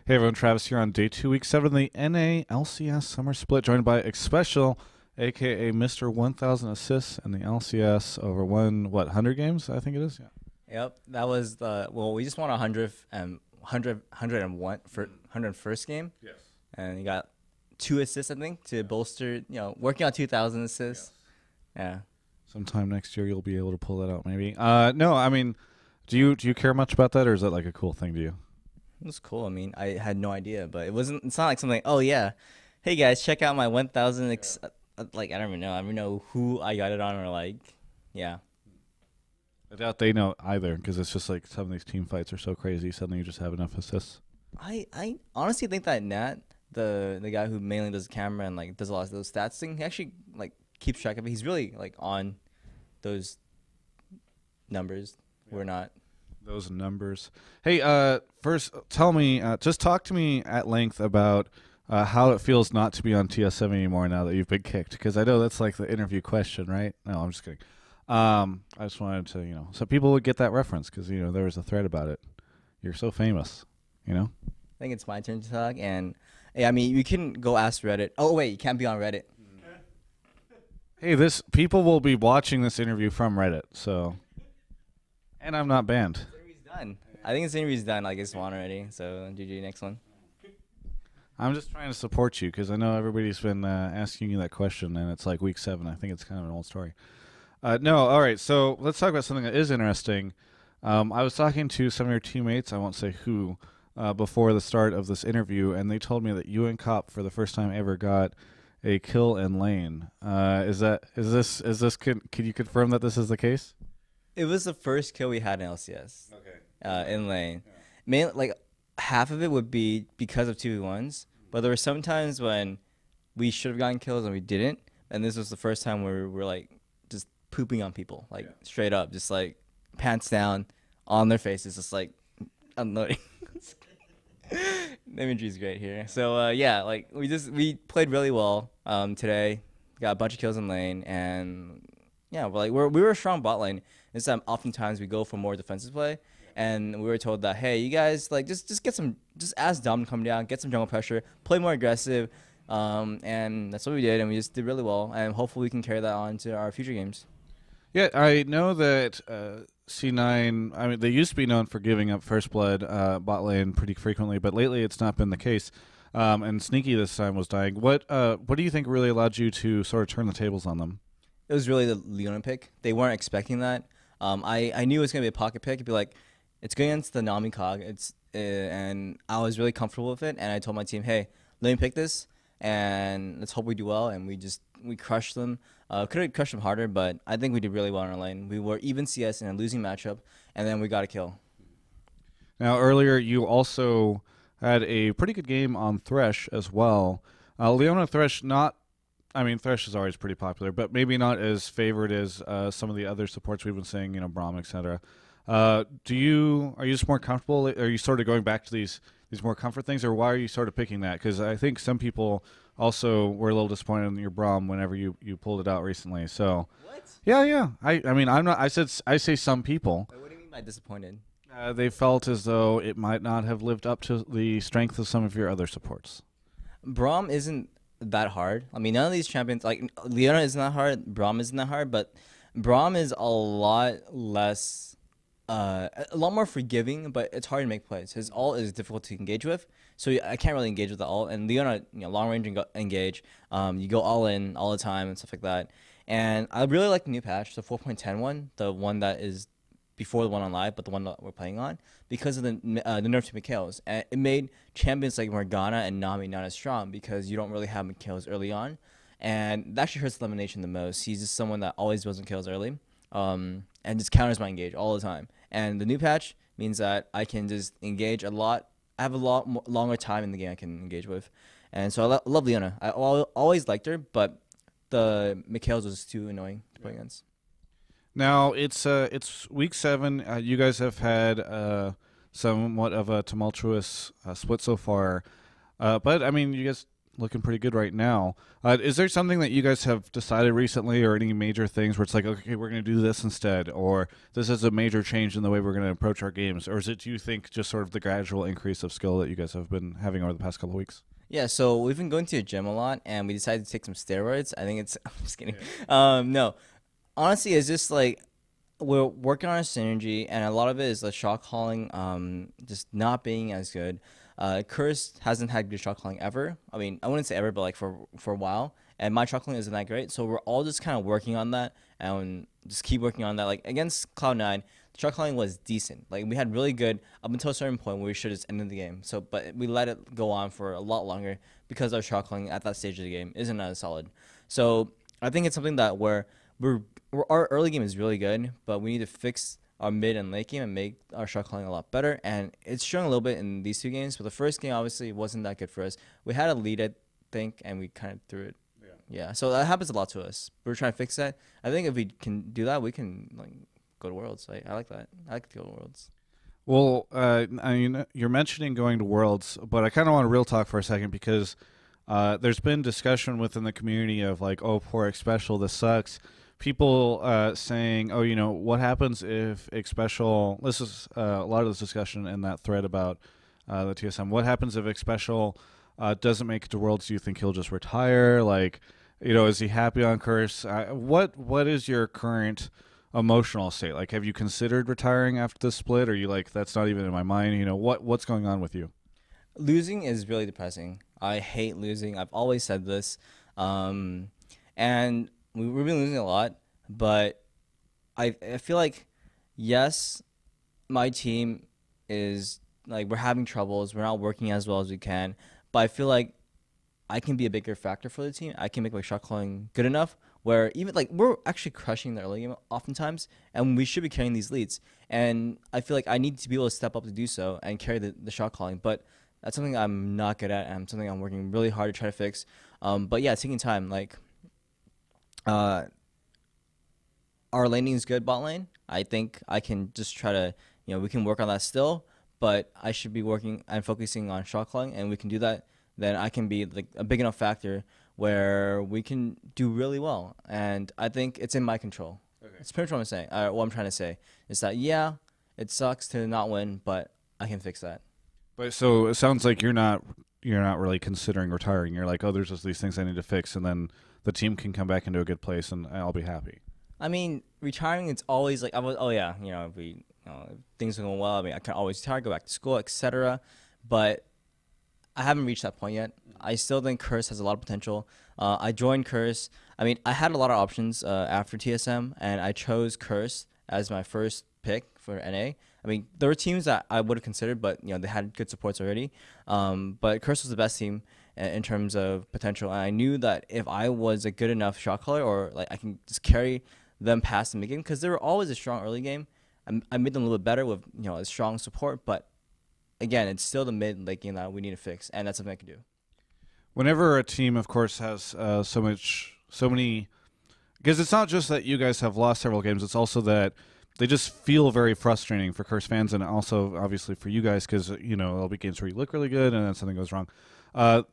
Hey everyone, Travis here on day 2, week 7 of the NA LCS Summer Split, joined by Xpecial, aka Mr. 1000 Assists in the LCS over 100 games, I think it is? Yeah. Yep, that was we just won a hundredth and 101 for 101st game, Yes. and you got 2 assists I think to bolster. Working on 2,000 assists. Yeah, Sometime next year you'll be able to pull that out, maybe. No, I mean, do you care much about that, or is that like a cool thing to you? it was cool. I mean, I had no idea, but it wasn't. It's not like something. Oh yeah, hey guys, check out my 1,000. Like I don't even know. I don't even know who I got it on or like. Yeah, I doubt they know either, because it's just like some of these team fights are so crazy, suddenly you just have enough assists. I honestly think that Nat, the guy who mainly does the camera and like does a lot of those stats thing, he actually like keeps track of it. He's really like on those numbers. We're not. Those numbers. Hey, first, tell me, just talk to me at length about how it feels not to be on TS7 anymore now that you've been kicked. Because I know that's like the interview question, right? No, I'm just kidding. I just wanted to, so people would get that reference because, there was a thread about it. You're so famous, you know? I think it's my turn to talk, and yeah, I mean, you can go ask Reddit. Oh wait, you can't be on Reddit. Hey, people will be watching this interview from Reddit, so. And I'm not banned. This interview's done. I think this interview's done. Like it's won already. So GG, next one. I'm just trying to support you because I know everybody's been asking you that question, and it's like week 7. I think it's kind of an old story. No, all right. So let's talk about something that is interesting. I was talking to some of your teammates, I won't say who, before the start of this interview, and they told me that you and Cop, for the first time ever, got a kill in lane. Can you confirm that this is the case? It was the first kill we had in LCS. Okay. In lane. Yeah. Mainly, like half of it would be because of 2v1s, but there were some times when we should have gotten kills and we didn't. And this was the first time where we were like just pooping on people, like straight up, just like pants down on their faces, just like unloading. The imagery is great here. So yeah, like we played really well today. Got a bunch of kills in lane, and yeah, we were a strong bot lane. This time, oftentimes we go for more defensive play, and we were told that hey, you guys like just get some, just ask Dom to come down, get some jungle pressure, play more aggressive, and that's what we did, and we just did really well, and hopefully we can carry that on to our future games. Yeah, I know that C9, I mean, they used to be known for giving up first blood bot lane pretty frequently, but lately it's not been the case. And Sneaky this time was dying. What do you think really allowed you to sort of turn the tables on them? It was really the Leona pick. They weren't expecting that. I knew it was going to be a pocket pick. It'd be like, it's going against the Nami cog. And I was really comfortable with it. And I told my team, hey, let me pick this, and let's hope we do well. And we crushed them. Could have crushed them harder, but I think we did really well in our lane. We were even CS in a losing matchup, and then we got a kill. Now, earlier you also had a pretty good game on Thresh as well. Leona Thresh, Thresh is always pretty popular, but maybe not as favored as some of the other supports we've been seeing, Braum, etc. Are you just more comfortable? Are you sort of going back to these more comfort things, or why are you sort of picking that? Because I think some people also were a little disappointed in your Braum whenever you pulled it out recently. So What? yeah. I mean, I'm not. I say some people. Wait, what do you mean by disappointed? They felt as though it might not have lived up to the strength of some of your other supports. Braum isn't that hard. I mean, none of these champions, like Leona isn't that hard, Braum isn't that hard, but Braum is a lot less, a lot more forgiving, but it's hard to make plays. His ult is difficult to engage with, so I can't really engage with the ult. And Leona, long range engage, you go all in all the time and stuff like that. And I really like the new patch, the 4.10 one, the one that is before the one on live, but the one that we're playing on, because of the nerf to Mikhails. And it made champions like Morgana and Nami not as strong because you don't really have Mikhails early on. And that actually hurts elimination the most. He's just someone that always wasn't kills early, and just counters my engage all the time. And the new patch means that I can just engage a lot. I have a lot longer time in the game I can engage with. And so I love Leona. I always liked her, but the Mikhails was too annoying to play against. Now it's week 7. You guys have had somewhat of a tumultuous split so far, but I mean, you guys looking pretty good right now. Is there something that you guys have decided recently, or any major things where it's like, okay, we're going to do this instead, or this is a major change in the way we're going to approach our games, or is it, do you think, just sort of the gradual increase of skill that you guys have been having over the past couple of weeks? Yeah, so we've been going to the gym a lot, and we decided to take some steroids. I think it's. I'm just kidding. Yeah. No, honestly, it's just like we're working on our synergy, and a lot of it is the shot calling, just not being as good. Curse hasn't had good shot calling ever. I mean, I wouldn't say ever, but like for a while. And my shot calling isn't that great, so we're all just kind of working on that and just keep working on that. Like against Cloud9, the shot calling was decent. Like we had really good up until a certain point where we should have just ended the game. So, but we let it go on for a lot longer because our shot calling at that stage of the game isn't as solid. So I think it's something that our early game is really good, but we need to fix our mid and late game and make our shot calling a lot better. And it's showing a little bit in these two games. But the first game obviously wasn't that good for us. We had a lead, I think, and we kind of threw it. Yeah, so that happens a lot to us. We're trying to fix that. I think if we can do that, we can like go to Worlds. I like that. I like to go to Worlds. Well, I mean, you're mentioning going to Worlds, but I kind of want to real talk for a second because there's been discussion within the community of like, oh, poor Xpecial, this sucks. People saying, oh, you know, what happens if Xpecial? This is a lot of this discussion in that thread about the TSM. What happens if Xpecial doesn't make it to Worlds? Do you think he'll just retire? Like, you know, is he happy on Curse? What is your current emotional state? Like, have you considered retiring after this split? Or are you like, that's not even in my mind? You know, what's going on with you? Losing is really depressing. I hate losing. I've always said this, and we've been losing a lot. But I feel like yes, my team is like we're having troubles. We're not working as well as we can. But I feel like I can be a bigger factor for the team. I can make my shot calling good enough where even like we're actually crushing the early game oftentimes, and we should be carrying these leads. And I feel like I need to be able to step up to do so and carry the shot calling. But that's something I'm not good at, and something I'm working really hard to try to fix. But yeah, it's taking time. Like uh, our laning is good bot lane. I think I can just try to, we can work on that still, but I should be working and focusing on shot calling, and we can do that. Then I can be like a big enough factor where we can do really well. And I think it's in my control. Okay. It's pretty much what I'm saying. What I'm trying to say is that, yeah, it sucks to not win, but I can fix that. But so it sounds like you're not really considering retiring. You're like, oh, there's just these things I need to fix, and then the team can come back into a good place, and I'll be happy. I mean, retiring, it's always like, oh yeah, if things are going well, I mean, I can always retire, go back to school, etc. But I haven't reached that point yet. I still think Curse has a lot of potential. I joined Curse. I mean, I had a lot of options after TSM, and I chose Curse as my first pick for NA. I mean, there were teams that I would have considered, but they had good supports already. But Curse was the best team in terms of potential, and I knew that if I was a good enough shot caller, or like I can just carry them past the mid game, because they were always a strong early game. I made them a little bit better with a strong support, but again, it's still the mid and late game that we need to fix, and that's something I can do. Whenever a team, of course, has so many, because it's not just that you guys have lost several games; it's also that they just feel very frustrating for Curse fans, and also obviously for you guys, because there'll be games where you look really good and then something goes wrong.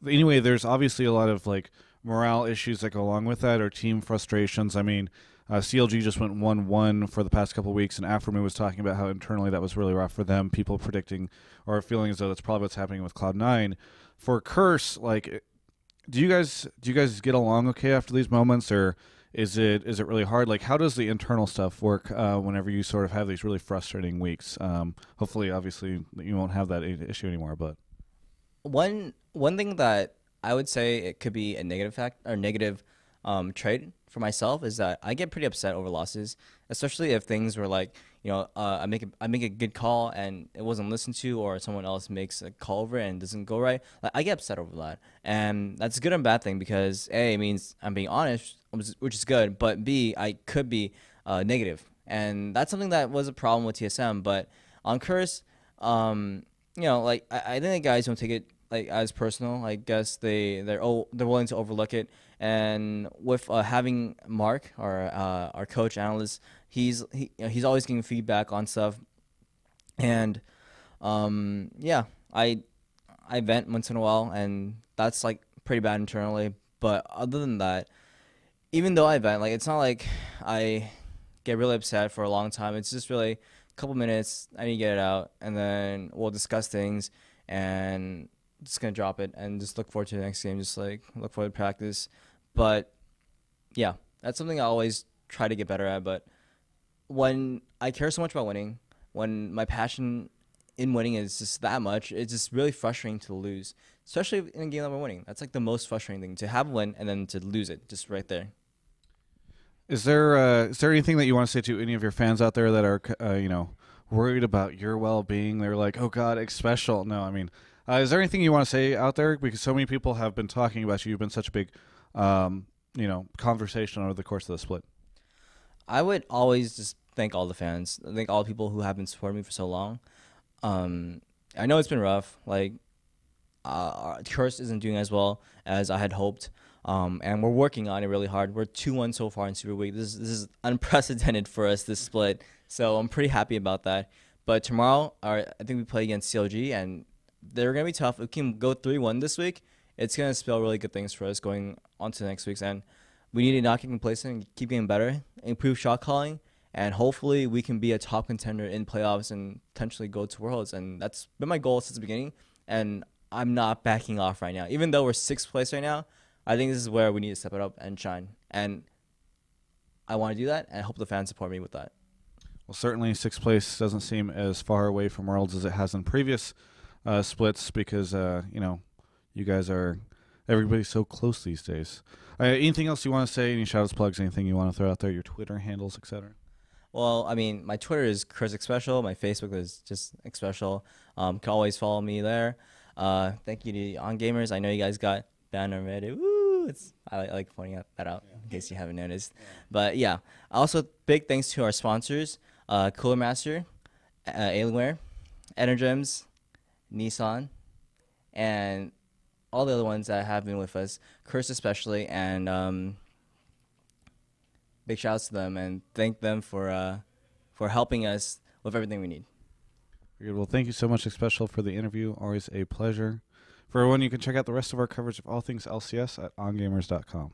Anyway, there's obviously a lot of like morale issues that go along with that, or team frustrations. I mean, CLG just went 1-1 for the past couple of weeks, and Aftermoon was talking about how internally that was really rough for them. People predicting or feeling as though that's probably what's happening with Cloud9. For Curse, like, do you guys get along okay after these moments, or is it really hard? Like, how does the internal stuff work whenever you sort of have these really frustrating weeks? Hopefully, obviously, you won't have that issue anymore. But one thing that I would say it could be a negative fact or negative trait for myself is that I get pretty upset over losses, especially if things were like, I make a good call and it wasn't listened to, or someone else makes a call over it and it doesn't go right. Like, I get upset over that, and that's a good and bad thing, because A, it means I'm being honest, which is good, but B, I could be negative, and that's something that was a problem with TSM. But on Curse, like I think the guys don't take it like as personal. I guess they're willing to overlook it. And with having Mark, our coach analyst, he's always giving feedback on stuff. And yeah, I vent once in a while, and that's like pretty bad internally. But other than that, even though I vent, like it's not like I get really upset for a long time. It's just really a couple minutes. I need to get it out, and then we'll discuss things, and just gonna drop it and just look forward to the next game. Just like look forward to practice. But yeah, that's something I always try to get better at. But when I care so much about winning, when my passion in winning is just that much, it's just really frustrating to lose, especially in a game that we're winning. That's like the most frustrating thing to have a win and then to lose it just right there. Is there anything that you want to say to any of your fans out there that are worried about your well being? They're like, oh God, Xpecial. No, I mean, is there anything you want to say out there? Because so many people have been talking about you. You've been such a big, conversation over the course of the split. I would always just thank all the fans, thank all the people who have been supporting me for so long. Um, I know it's been rough. Like, Curse isn't doing as well as I had hoped. And we're working on it really hard. We're 2-1 so far in Super Week. This is unprecedented for us, this split. So I'm pretty happy about that. But tomorrow, I think we play against CLG, and they're going to be tough. If we can go 3-1 this week, it's going to spell really good things for us going on to next week's. And we need to not get complacent and keep getting better, improve shot calling, and hopefully we can be a top contender in playoffs and potentially go to Worlds. And that's been my goal since the beginning. And I'm not backing off right now. Even though we're sixth place right now, I think this is where we need to step it up and shine. And I want to do that, and I hope the fans support me with that. Well, certainly sixth place doesn't seem as far away from Worlds as it has in previous splits because, you guys are everybody's so close these days. Anything else you want to say? Any shout-outs, plugs, anything you want to throw out there? Your Twitter handles, etc. Well, I mean, my Twitter is Chris Xpecial. My Facebook is just Xpecial. Can always follow me there. Thank you to On Gamers. I know you guys got banner ready. Woo! I like pointing that out in case you haven't noticed. Yeah. But yeah, also big thanks to our sponsors, Cooler Master, Alienware, Energems, Nissan, and all the other ones that have been with us, Curse especially, and big shouts to them and thank them for helping us with everything we need. Very good. Well, thank you so much, Xpecial, for the interview. Always a pleasure. For everyone, you can check out the rest of our coverage of all things LCS at ongamers.com.